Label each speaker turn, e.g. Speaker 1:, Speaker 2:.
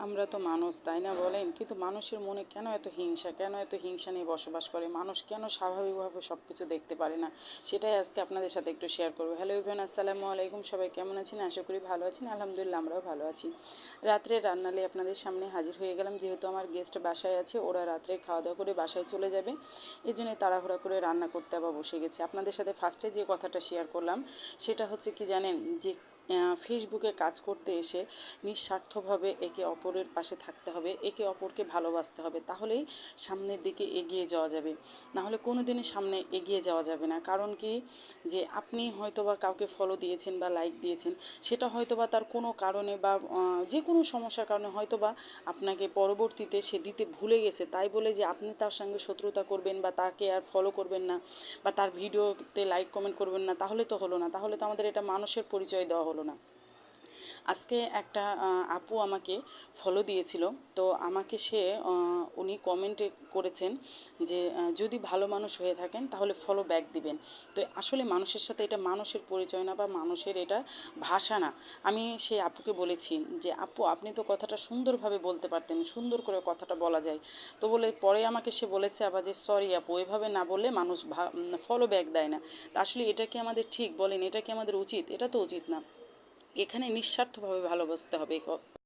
Speaker 1: আমরা তো মানুষ, তাই না বলেন? কিন্তু মানুষের মনে কেন এত হিংসা, কেন এত হিংসা নিয়ে বসবাস করে? মানুষ কেন স্বাভাবিকভাবে সব কিছু দেখতে পারে না? সেটাই আজকে আপনাদের সাথে একটু শেয়ার করবো। হ্যালো এভরিওয়ান, আসসালামু আলাইকুম। সবাই কেমন আছেন? আশা করি ভালো আছেন। আলহামদুলিল্লাহ, আমরাও ভালো আছি। রাত্রে রান্নালে আপনাদের সামনে হাজির হয়ে গেলাম। যেহেতু আমার গেস্ট বাসায় আছে, ওরা রাত্রে খাওয়া দাওয়া করে বাসায় চলে যাবে, এই জন্য তাড়াহুড়া করে রান্না করতে আবার বসে গেছি। আপনাদের সাথে ফার্স্টে যে কথাটা শেয়ার করলাম সেটা হচ্ছে কি জানেন, যে ফেসবুকে কাজ করতে এসে নিঃস্বার্থভাবে একে অপরের পাশে থাকতে হবে, একে অপরকে ভালোবাসতে হবে, তাহলেই সামনের দিকে এগিয়ে যাওয়া যাবে। নাহলে কোনো দিনই সামনে এগিয়ে যাওয়া যাবে না। কারণ কি, যে আপনি হয়তো বা কাউকে ফলো দিয়েছেন বা লাইক দিয়েছেন, সেটা হয়তো বা তার কোনো কারণে বা যে কোনো সমস্যার কারণে হয়তো বা আপনাকে পরবর্তীতে সে দিতে ভুলে গেছে, তাই বলে যে আপনি তার সঙ্গে শত্রুতা করবেন বা তাকে আর ফলো করবেন না বা তার ভিডিওতে লাইক কমেন্ট করবেন না, তাহলে তো হলো না। তাহলে তো আমাদের এটা মানুষের পরিচয় দেওয়া হলো না। আজকে একটা আপু আমাকে ফলো দিয়েছিল। তো আমাকে সে উনি কমেন্টে করেছেন যে যদি ভালো মানুষ হয়ে থাকেন তাহলে ফলো ব্যাক দিবেন। তো আসলে মানুষের সাথে এটা মানুষের পরিচয় না বা মানুষের এটা ভাষা না। আমি সেই আপুকে বলেছি যে আপু, আপনি তো কথাটা সুন্দরভাবে বলতে পারতেন, সুন্দর করে কথাটা বলা যায়। তো বলে পরে আমাকে সে বলেছে আবার যে সরি আপু, এভাবে না বললে মানুষ ফলো ব্যাক দেয় না। তা আসলে এটা কি আমাদের ঠিক বলেন? এটা কি আমাদের উচিত? এটা তো উচিত না। এখানে নিঃস্বার্থভাবে ভালোবাসতে হবে।